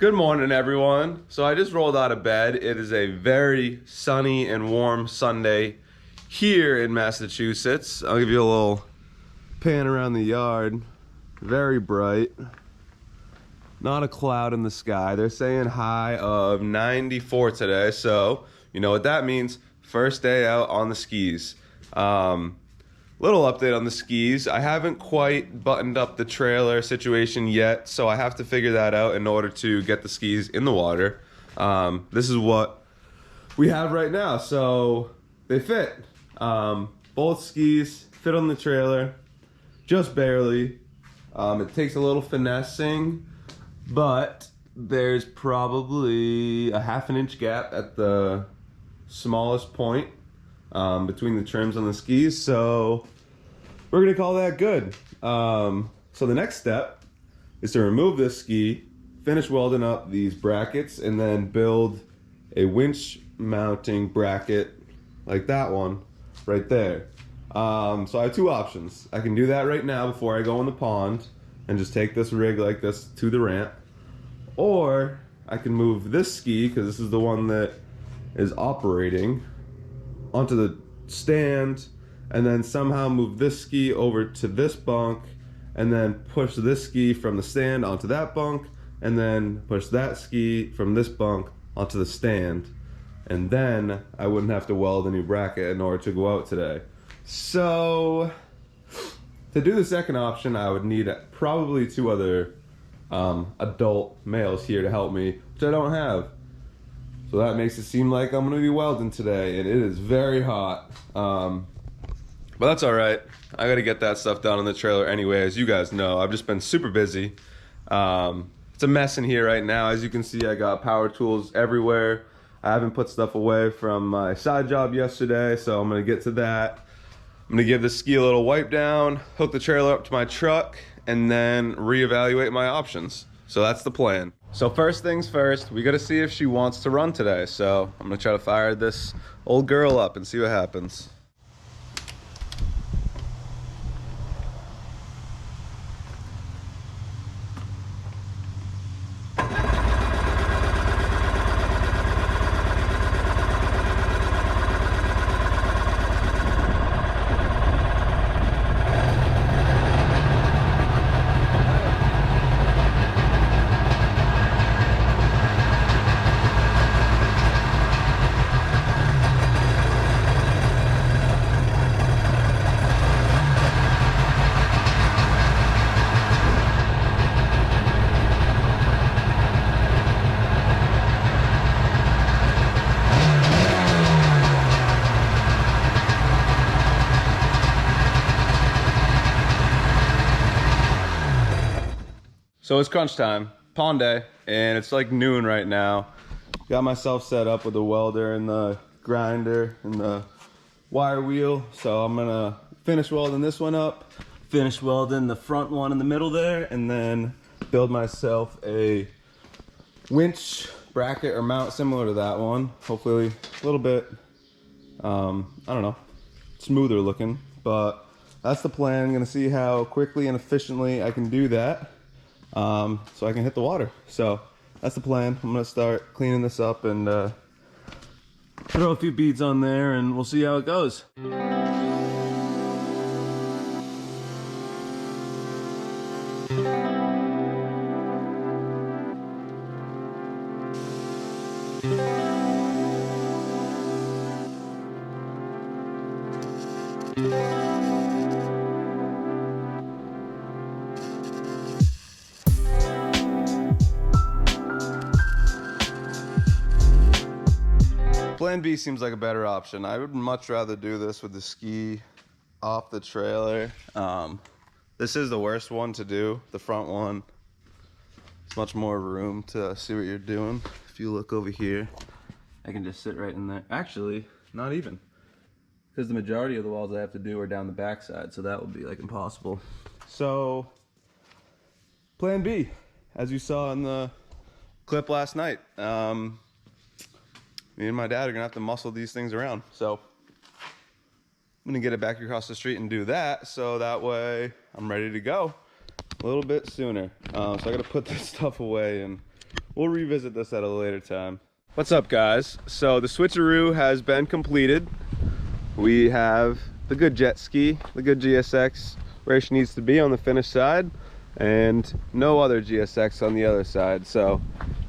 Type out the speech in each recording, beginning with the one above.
Good morning, everyone. So I just rolled out of bed. It is a very sunny and warm Sunday here in Massachusetts. I'll give you a little pan around the yard. Very bright. Not a cloud in the sky. They're saying high of 94 today, so you know what that means. First day out on the skis. Little update on the skis. I haven't quite buttoned up the trailer situation yet, so I have to figure that out in order to get the skis in the water. This is what we have right now, so they fit. Both skis fit on the trailer, just barely. It takes a little finessing, but there's probably a ½ inch gap at the smallest point between the trims on the skis, so we're gonna call that good. So the next step is to remove this ski, finish welding up these brackets, and then build a winch mounting bracket like that one right there. So I have two options. I can do that right now before I go in the pond and just take this rig like this to the ramp, or I can move this ski, because this is the one that is operating, onto the stand, and then somehow move this ski over to this bunk, and then push this ski from the stand onto that bunk, and then push that ski from this bunk onto the stand, and then I wouldn't have to weld a new bracket in order to go out today. So to do the second option, I would need probably two other adult males here to help me, which I don't have. So that makes it seem like I'm gonna be welding today, and it is very hot. But that's all right. I gotta get that stuff down in the trailer anyway, as you guys know. I've just been super busy. It's a mess in here right now. As you can see, I got power tools everywhere. I haven't put stuff away from my side job yesterday, so I'm gonna get to that. I'm gonna give the ski a little wipe down, hook the trailer up to my truck, and then reevaluate my options. So that's the plan. So first things first, we gotta see if she wants to run today. So I'm gonna try to fire this old girl up and see what happens. So it's crunch time, pond day, and it's like noon right now. Got myself set up with the welder and the grinder and the wire wheel. So I'm gonna finish welding this one up, finish welding the front one in the middle there, and then build myself a winch bracket or mount similar to that one. Hopefully a little bit, I don't know, smoother looking, but that's the plan. I'm gonna see how quickly and efficiently I can do that. So I can hit the water. So that's the plan. I'm gonna start cleaning this up and throw a few beads on there, and we'll see how it goes. Plan B seems like a better option. I would much rather do this with the ski off the trailer. This is the worst one to do, the front one. It's much more room to see what you're doing. If you look over here, I can just sit right in there. Actually, not even, because the majority of the walls I have to do are down the back side, so that would be like impossible. So, plan B, as you saw in the clip last night. Me and my dad are gonna have to muscle these things around. So I'm gonna get it back across the street and do that, so that way I'm ready to go a little bit sooner. So I gotta put this stuff away and we'll revisit this at a later time. What's up, guys? So the switcheroo has been completed. We have the good jet ski, the good GSX where she needs to be on the finished side, and no other GSX on the other side. So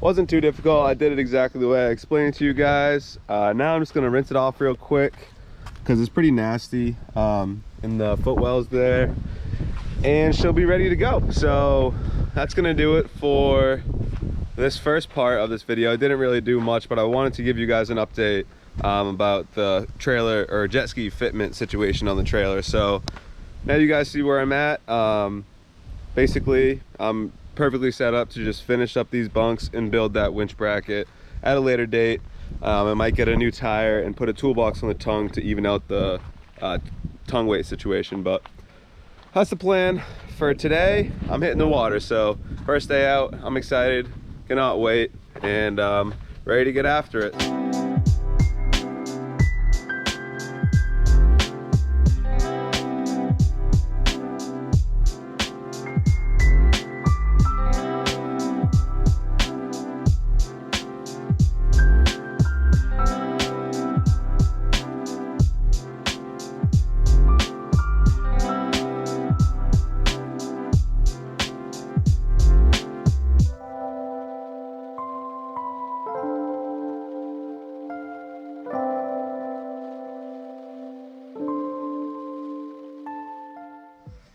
wasn't too difficult. I did it exactly the way I explained it to you guys. Now I'm just gonna rinse it off real quick because it's pretty nasty in the footwells there, and she'll be ready to go. So that's gonna do it for this first part of this video. I didn't really do much, but I wanted to give you guys an update about the trailer or jet ski fitment situation on the trailer. So now you guys see where I'm at. Basically, I'm perfectly set up to just finish up these bunks and build that winch bracket at a later date. I might get a new tire and put a toolbox on the tongue to even out the tongue weight situation, but that's the plan for today. I'm hitting the water, so first day out, I'm excited, cannot wait, and ready to get after it.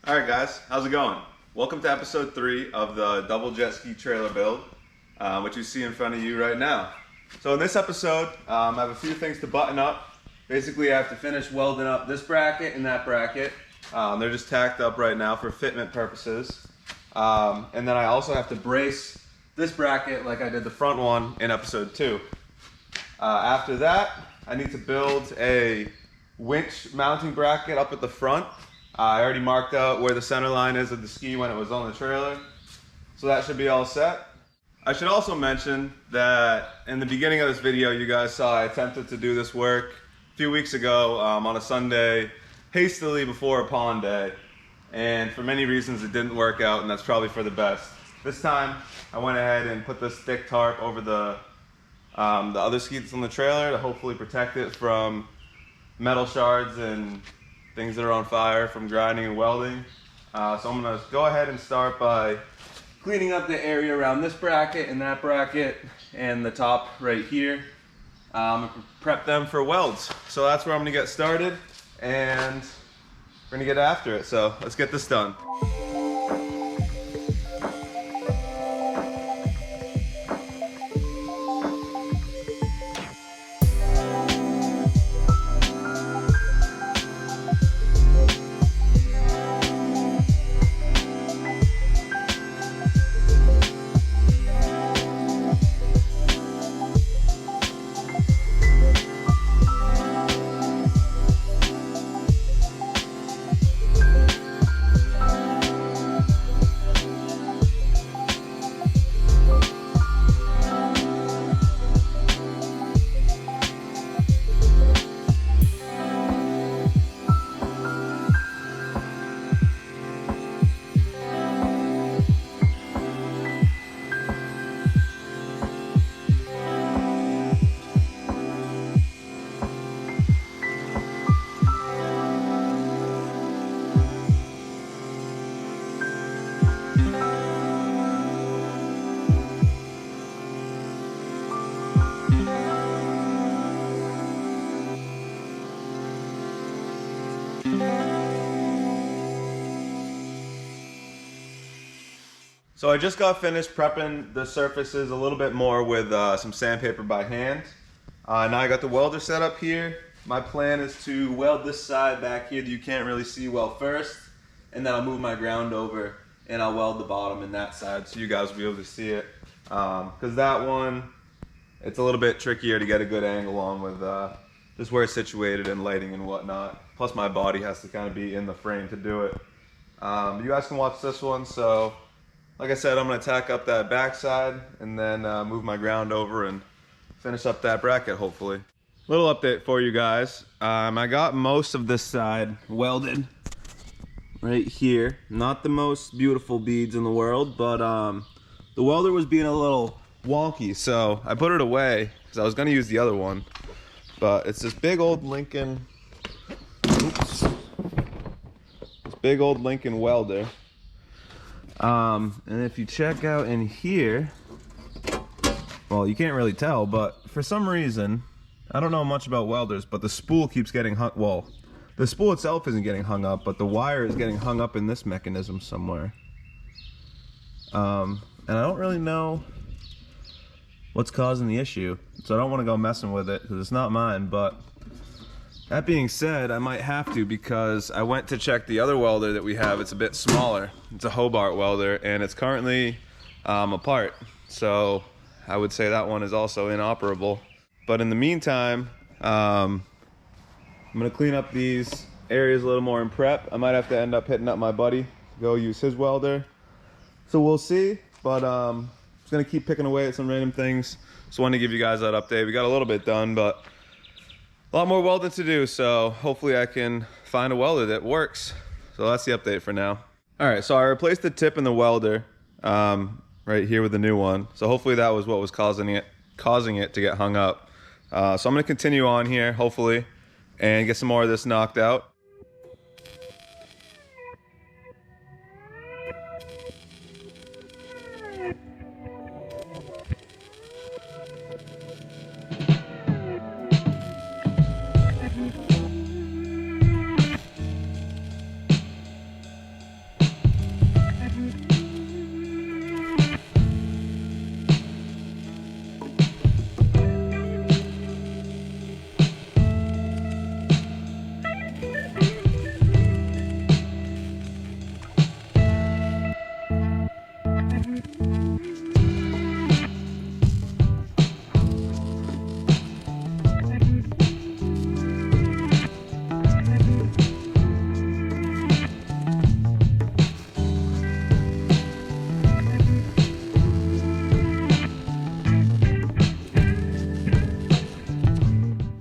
All right, guys, how's it going? Welcome to episode 3 of the double jet ski trailer build, which you see in front of you right now. So in this episode, I have a few things to button up. Basically, I have to finish welding up this bracket and that bracket. They're just tacked up right now for fitment purposes. And then I also have to brace this bracket like I did the front one in episode 2. After that, I need to build a winch mounting bracket up at the front. I already marked out where the center line is of the ski when it was on the trailer, so that should be all set. I should also mention that in the beginning of this video, you guys saw I attempted to do this work a few weeks ago on a Sunday, hastily before a pond day, and for many reasons it didn't work out, and that's probably for the best. This time, I went ahead and put this thick tarp over the other ski that's on the trailer to hopefully protect it from metal shards and things that are on fire from grinding and welding. So I'm gonna go ahead and start by cleaning up the area around this bracket and that bracket and the top right here. Prep them for welds. So that's where I'm gonna get started, and we're gonna get after it. So let's get this done. So I just got finished prepping the surfaces a little bit more with some sandpaper by hand. Now I got the welder set up here. My plan is to weld this side back here that you can't really see well first, and then I'll move my ground over and I'll weld the bottom in that side so you guys will be able to see it. Because that one, it's a little bit trickier to get a good angle on with just where it's situated and lighting and whatnot. Plus my body has to kind of be in the frame to do it. You guys can watch this one. So like I said, I'm going to tack up that back side and then move my ground over and finish up that bracket hopefully. Little update for you guys. I got most of this side welded right here. Not the most beautiful beads in the world, but the welder was being a little wonky, so I put it away because I was going to use the other one. But it's this big old Lincoln, oops, this big old Lincoln welder. And if you check out in here, well, you can't really tell, but for some reason, I don't know much about welders, but the spool keeps getting hung, well, the spool itself isn't getting hung up, but the wire is getting hung up in this mechanism somewhere. And I don't really know what's causing the issue, so I don't want to go messing with it because it's not mine. But that being said, I might have to, because I went to check the other welder that we have. It's a bit smaller. It's a Hobart welder, and it's currently apart, so I would say that one is also inoperable. But in the meantime, I'm gonna clean up these areas a little more in prep. I might have to end up hitting up my buddy to go use his welder, so we'll see. But just gonna keep picking away at some random things. Just wanted to give you guys that update. We got a little bit done, but a lot more welding to do, so hopefully I can find a welder that works. So that's the update for now. All right, so I replaced the tip in the welder right here with the new one. So hopefully that was what was causing it to get hung up. So I'm gonna continue on here, hopefully, and get some more of this knocked out.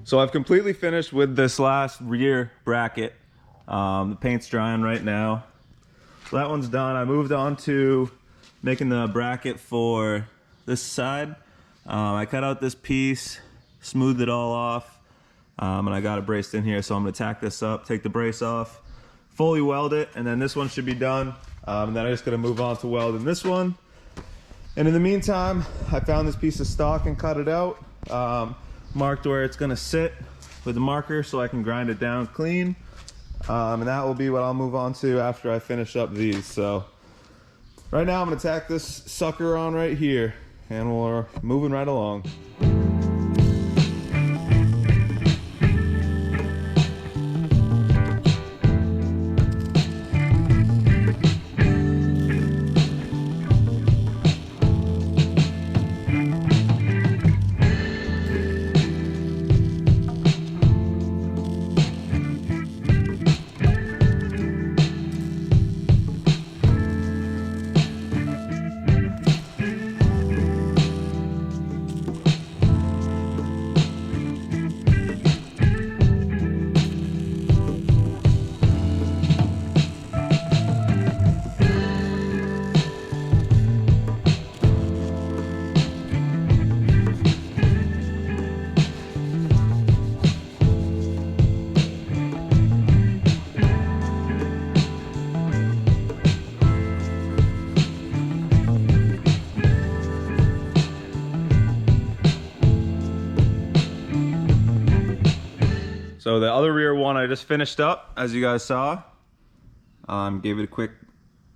So I've completely finished with this last rear bracket. The paint's drying right now. So that one's done. I moved on to making the bracket for this side. I cut out this piece, smoothed it all off, and I got it braced in here. So I'm gonna tack this up, take the brace off, fully weld it, and then this one should be done. And then I'm just gonna move on to welding this one. And in the meantime, I found this piece of stock and cut it out. Marked where it's gonna sit with the marker so I can grind it down clean. And that will be what I'll move on to after I finish up these. So right now I'm gonna tack this sucker on right here, and we're moving right along. So the other rear one I just finished up, as you guys saw. Gave it a quick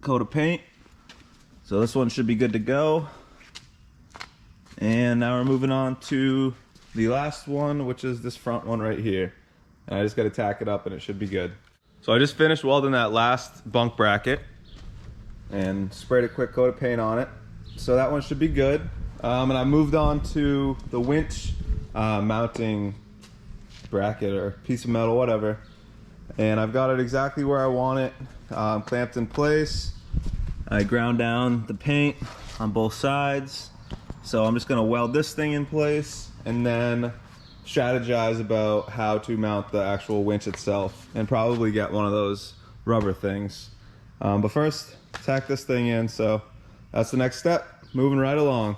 coat of paint. So this one should be good to go. And now we're moving on to the last one, which is this front one right here. And I just gotta tack it up and it should be good. So I just finished welding that last bunk bracket and sprayed a quick coat of paint on it. So that one should be good. And I moved on to the winch mounting bracket or piece of metal, whatever, and I've got it exactly where I want it, clamped in place. I ground down the paint on both sides, so I'm just gonna weld this thing in place and then strategize about how to mount the actual winch itself, and probably get one of those rubber things. But first, tack this thing in, so that's the next step, moving right along.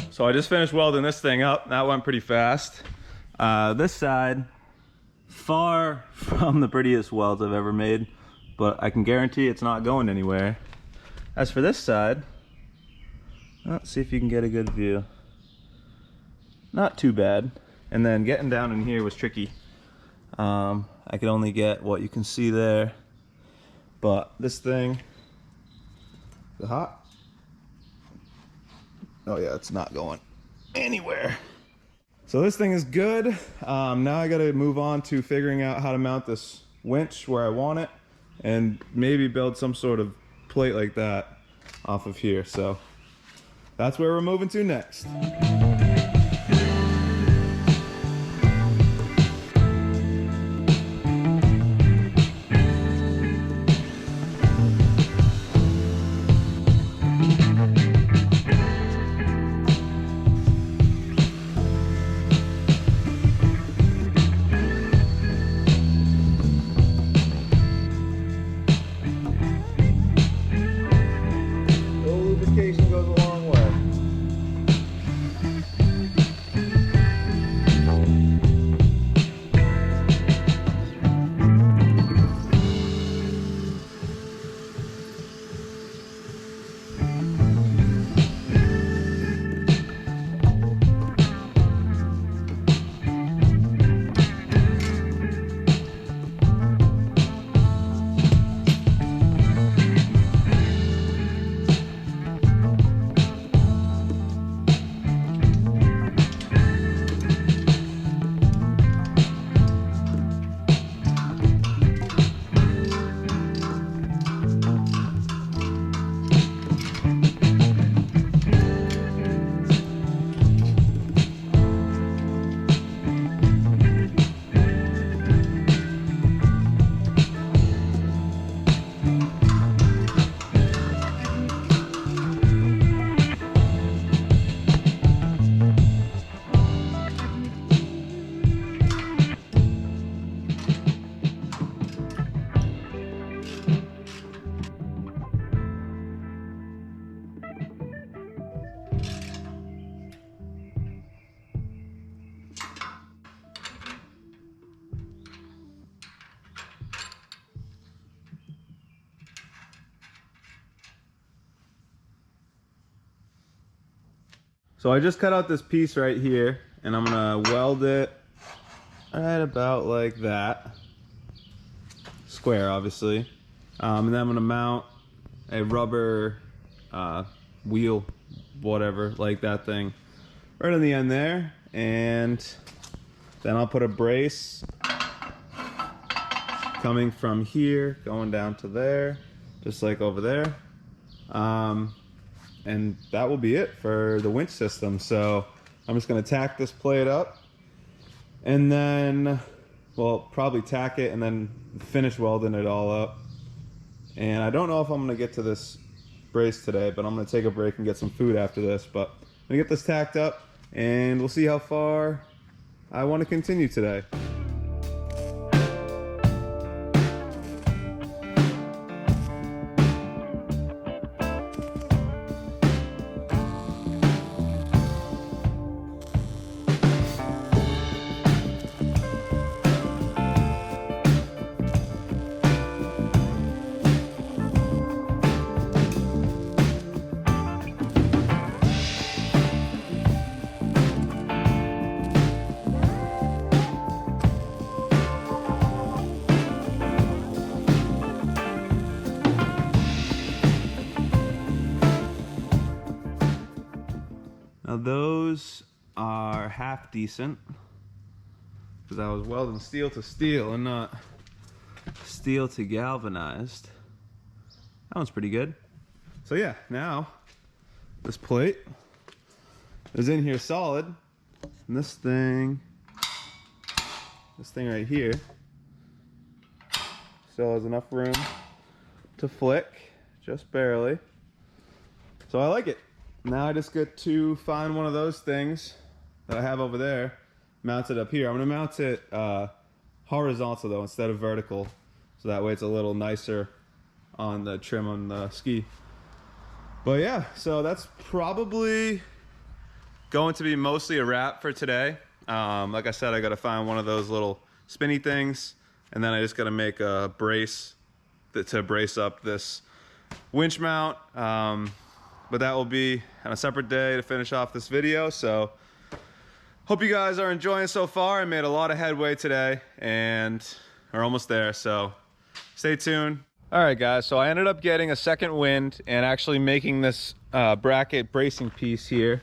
So I just finished welding this thing up. That went pretty fast. This side, far from the prettiest welds I've ever made, but I can guarantee it's not going anywhere. As for this side, let's see if you can get a good view. Not too bad. And then getting down in here was tricky. I could only get what you can see there, but this thing, is it hot? Oh yeah, it's not going anywhere. So this thing is good. Now I gotta move on to figuring out how to mount this winch where I want it and maybe build some sort of plate like that off of here. So that's where we're moving to next. Goes a long way. So I just cut out this piece right here and I'm gonna weld it right about like that. Square, obviously. And then I'm gonna mount a rubber wheel, whatever, like that thing, right on the end there. And then I'll put a brace coming from here, going down to there, just like over there. And that will be it for the winch system. So I'm just gonna tack this plate up and then, well, probably tack it and then finish welding it all up. And I don't know if I'm gonna get to this brace today, but I'm gonna take a break and get some food after this. But I'm gonna get this tacked up and we'll see how far I want to continue today. Now those are half decent because I was welding steel to steel and not steel to galvanized. That one's pretty good. So yeah, now this plate is in here solid, and this thing right here still has enough room to flick, just barely. So I like it. Now I just get to find one of those things that I have over there, mount it up here. I'm gonna mount it horizontal though instead of vertical, so that way it's a little nicer on the trim on the ski. But yeah, so that's probably going to be mostly a wrap for today. Like I said, I gotta find one of those little spinny things, and then I just gotta make a brace to brace up this winch mount. But that will be on a separate day to finish off this video. So hope you guys are enjoying so far. I made a lot of headway today and we're almost there, so stay tuned. All right guys, so I ended up getting a second wind and actually making this bracket bracing piece here.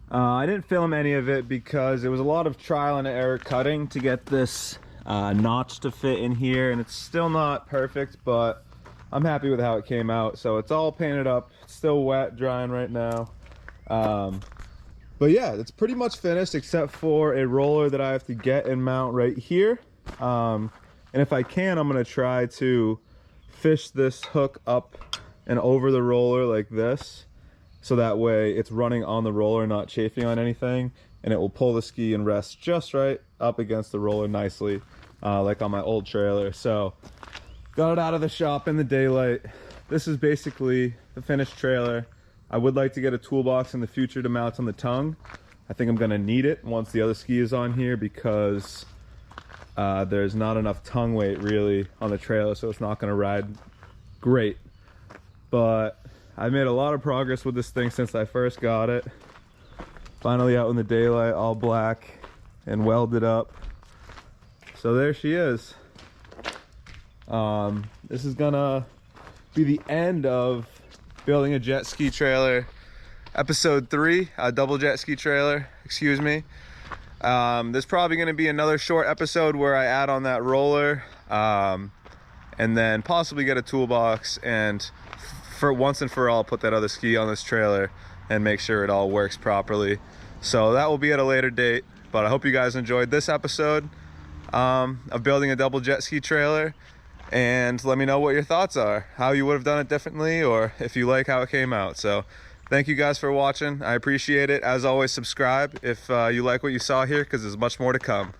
I didn't film any of it because it was a lot of trial and error cutting to get this notch to fit in here, and it's still not perfect, but I'm happy with how it came out. So it's all painted up, it's still wet, drying right now. But yeah, it's pretty much finished except for a roller that I have to get and mount right here. And if I can, I'm gonna try to fish this hook up and over the roller like this, so that way it's running on the roller, not chafing on anything, and it will pull the ski and rest just right up against the roller nicely, like on my old trailer. So got it out of the shop in the daylight. This is basically the finished trailer. I would like to get a toolbox in the future to mount on the tongue. I think I'm gonna need it once the other ski is on here, because there's not enough tongue weight really on the trailer, so it's not gonna ride great. But I made a lot of progress with this thing since I first got it. Finally out in the daylight, all black and welded up. So there she is. This is gonna be the end of building a jet ski trailer, episode 3, a double jet ski trailer, excuse me. There's probably gonna be another short episode where I add on that roller, and then possibly get a toolbox, and for once and for all put that other ski on this trailer and make sure it all works properly. So that will be at a later date, but I hope you guys enjoyed this episode of building a double jet ski trailer. And let me know what your thoughts are, how you would have done it differently, or if you like how it came out. So thank you guys for watching. I appreciate it. As always, subscribe if you like what you saw here, because there's much more to come.